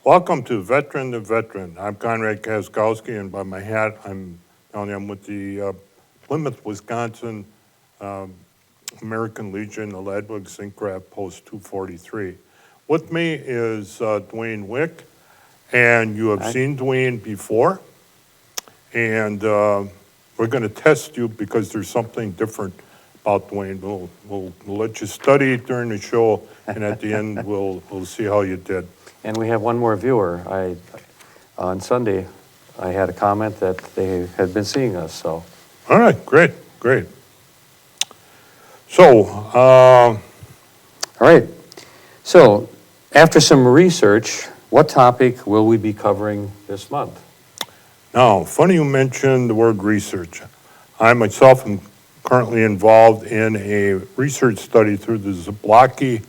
Welcome to Veteran to Veteran. I'm Conrad Kaskowski, and by my hat, I'm with the Plymouth, Wisconsin American Legion, the Ladwig Zincraft Post 243. With me is Dwayne Wick, and you have Hi. seen Dwayne before, and we're going to test you because there's something different about Dwayne. We'll let you study during the show, and at the end, we'll see how you did. And we have one more viewer. On Sunday, I had a comment that they had been seeing us, so. All right, great. So, All right. So, after some research, what topic will we be covering this month? now, funny you mentioned the word research. I myself am currently involved in a research study through the Zablocki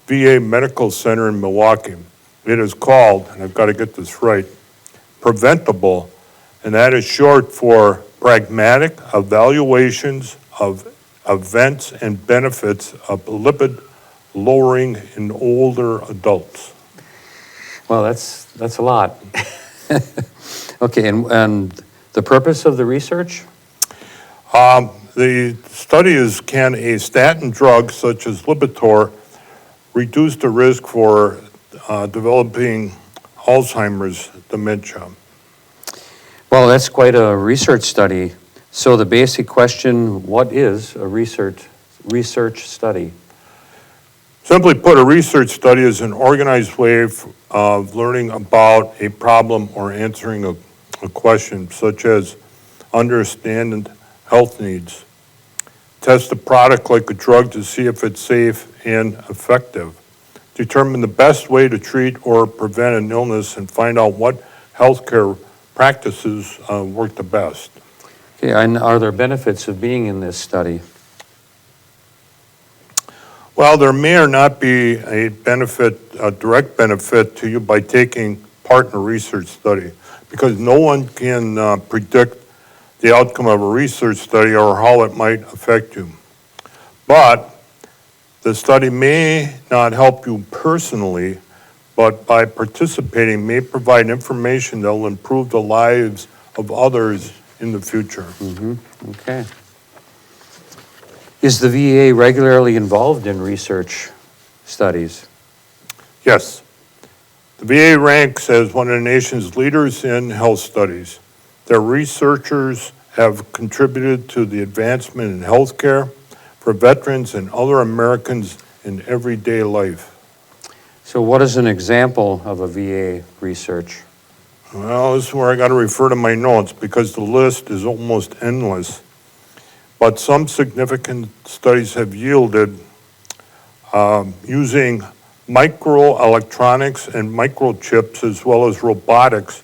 VA Medical Center in Milwaukee. It is called, and I've got to get this right, Preventable, and that is short for Pragmatic Evaluations of Events and Benefits of Lipid Lowering in Older Adults. Well, that's a lot. Okay, and the purpose of the research? The study is, can a statin drug such as Lipitor reduce the risk for developing Alzheimer's dementia? Well, that's quite a research study. So the basic question, what is a research study? Simply put, a research study is an organized way of learning about a problem or answering a question, such as understand health needs, test a product like a drug to see if it's safe and effective, determine the best way to treat or prevent an illness, and find out what healthcare practices work the best. Okay, and are there benefits of being in this study? Well, there may or not be a direct benefit to you by taking part in a research study, because no one can predict the outcome of a research study or how it might affect you. But the study may not help you personally, but by participating may provide information that will improve the lives of others in the future. Okay. Is the VA regularly involved in research studies? Yes. The VA ranks as one of the nation's leaders in health studies. Their researchers have contributed to the advancement in healthcare for veterans and other Americans in everyday life. So what is an example of a VA research? Well, this is where I got to refer to my notes because the list is almost endless. But some significant studies have yielded using microelectronics and microchips as well as robotics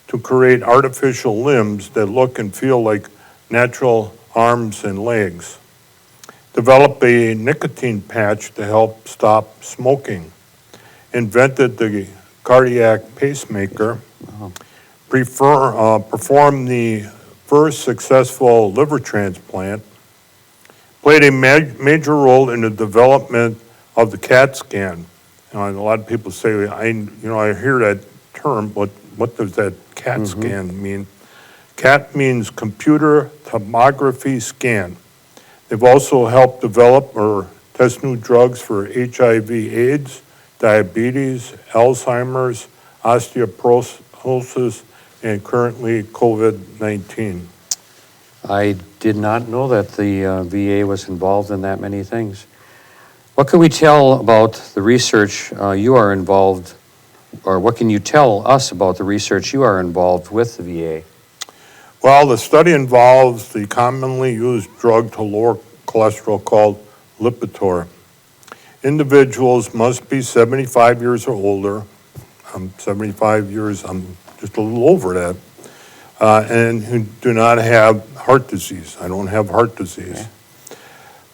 to create artificial limbs that look and feel like natural arms and legs. Developed a nicotine patch to help stop smoking. Invented the cardiac pacemaker. Performed the first successful liver transplant. Played a major role in the development of the CAT scan. And a lot of people say, I hear that term, but what does that CAT scan mean? CAT means computer tomography scan. They've also helped develop or test new drugs for HIV/AIDS, diabetes, Alzheimer's, osteoporosis, and currently COVID-19. I did not know that the VA was involved in that many things. What can we tell about the research you are involved, or what can you tell us about the research you are involved with the VA? Well, the study involves the commonly used drug to lower cholesterol called Lipitor. Individuals must be 75 years or older. I'm 75 years, I'm just a little over that, and who do not have heart disease. I don't have heart disease. Okay.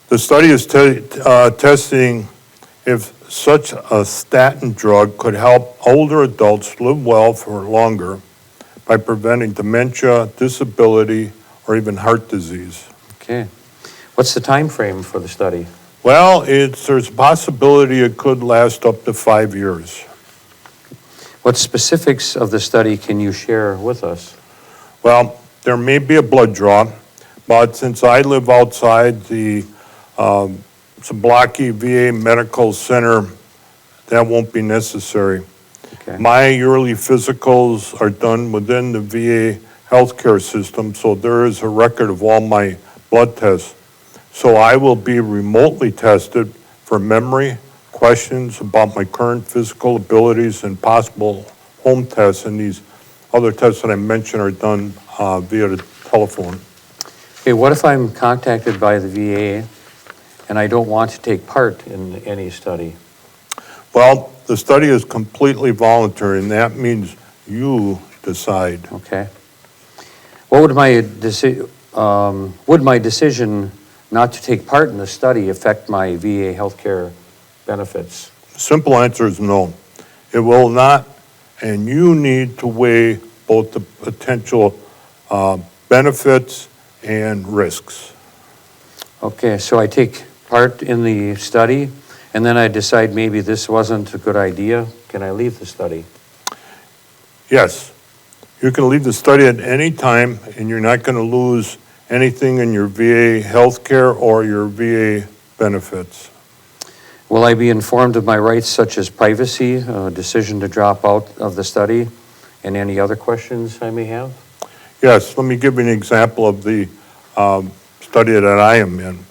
The study is testing if such a statin drug could help older adults live well for longer by preventing dementia, disability, or even heart disease. Okay. What's the time frame for the study? Well, there's a possibility it could last up to 5 years. What specifics of the study can you share with us? Well, there may be a blood draw, but since I live outside the Zablocki VA Medical Center, that won't be necessary. Okay. My yearly physicals are done within the VA healthcare system, so there is a record of all my blood tests. So I will be remotely tested for memory, questions about my current physical abilities, and possible home tests. And these other tests that I mentioned are done via the telephone. Okay, what if I'm contacted by the VA and I don't want to take part in any study? Well, the study is completely voluntary, and that means you decide. Okay. What would my decision not to take part in the study affect my VA healthcare benefits? Simple answer is no. It will not, and you need to weigh both the potential benefits and risks. Okay, so I take part in the study, and then I decide maybe this wasn't a good idea. Can I leave the study? Yes, you can leave the study at any time, and you're not going to lose anything in your VA healthcare or your VA benefits. Will I be informed of my rights such as privacy, decision to drop out of the study, and any other questions I may have? Yes, let me give you an example of the study that I am in.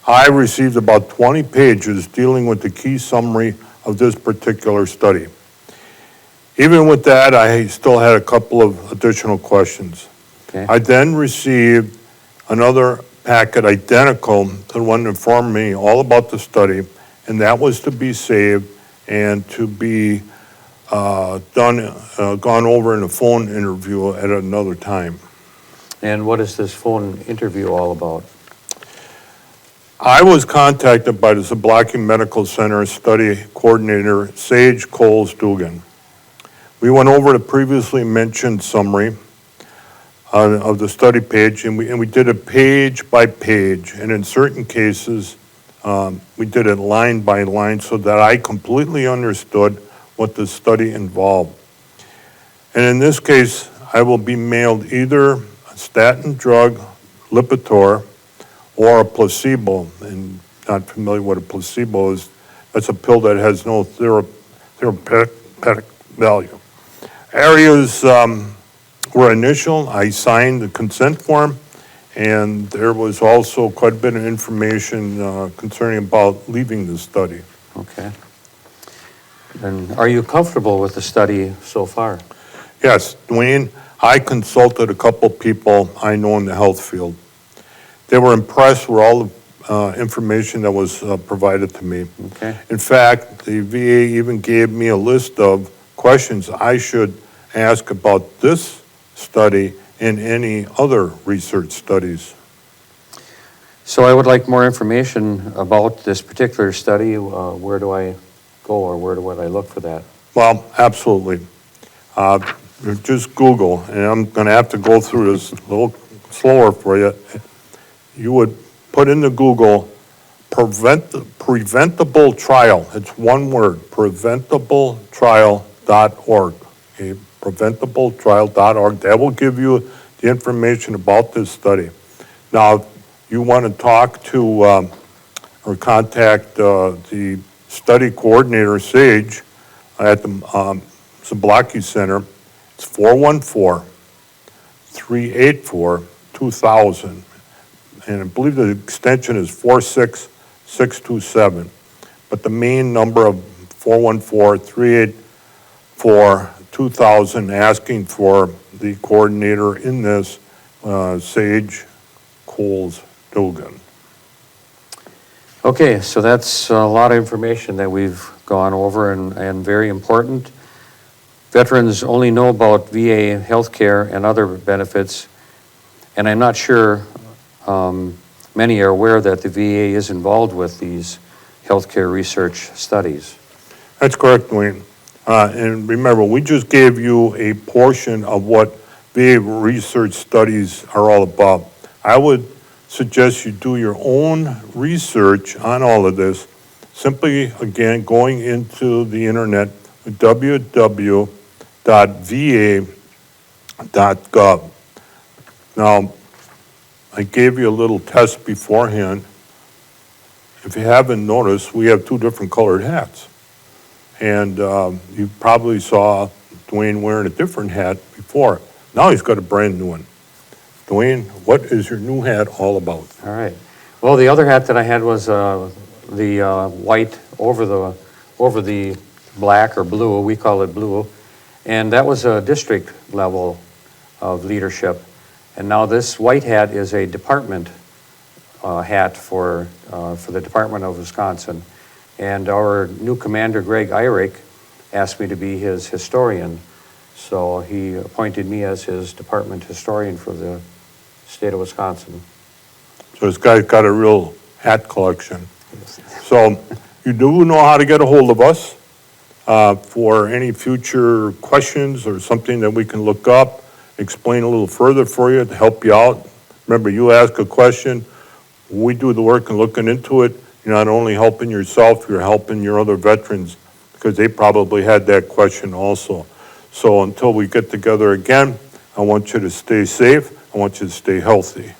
I received about 20 pages dealing with the key summary of this particular study. Even with that, I still had a couple of additional questions. Okay. I then received another packet identical to the one that informed me all about the study, and that was to be saved and to be gone over in a phone interview at another time. And what is this phone interview all about? I was contacted by the Zablocki Medical Center study coordinator, Sage Coles Dugan. We went over the previously mentioned summary of the study page, and we did it page by page, and in certain cases, we did it line by line so that I completely understood what the study involved. And in this case, I will be mailed either a statin drug, Lipitor, or a placebo. And not familiar what a placebo is. That's a pill that has no therapeutic value. Areas were initial. I signed the consent form, and there was also quite a bit of information concerning about leaving the study. Okay. And are you comfortable with the study so far? Yes, Dwayne, I consulted a couple people I know in the health field. They were impressed with all the information that was provided to me. Okay. In fact, the VA even gave me a list of questions I should ask about this study and any other research studies. So I would like more information about this particular study. Where do I go, or where would I look for that? Well, absolutely. Just Google, and I'm going to have to go through this a little slower for you. You would put into Google preventable trial. It's one word, preventabletrial.org. Okay, preventabletrial.org. That will give you the information about this study. Now, if you want to talk to or contact the study coordinator, Sage, at the Zablocki Center, it's 414-384-2000. And I believe the extension is 46627. But the main number of 414-384-2000, asking for the coordinator in this, Sage Coles Dugan. Okay, so that's a lot of information that we've gone over and very important. Veterans only know about VA healthcare and other benefits, and I'm not sure many are aware that the VA is involved with these healthcare research studies. That's correct, Dwayne. And remember, we just gave you a portion of what VA research studies are all about. I would suggest you do your own research on all of this. Simply, again, going into the internet, www.va.gov www.va.gov. Now, I gave you a little test beforehand. If you haven't noticed, we have two different colored hats. And you probably saw Dwayne wearing a different hat before. Now he's got a brand new one. Dwayne, what is your new hat all about? All right. Well, the other hat that I had was the white over the black or blue. We call it blue. And that was a district level of leadership. And now this white hat is a department hat for the Department of Wisconsin. And our new commander, Greg Eyrick, asked me to be his historian. So he appointed me as his department historian for the state of Wisconsin. So this guy's got a real hat collection. So you do know how to get a hold of us for any future questions or something that we can look up, explain a little further for you to help you out. Remember, you ask a question, we do the work and looking into it. You're not only helping yourself, you're helping your other veterans because they probably had that question also. So until we get together again, I want you to stay safe. I want you to stay healthy.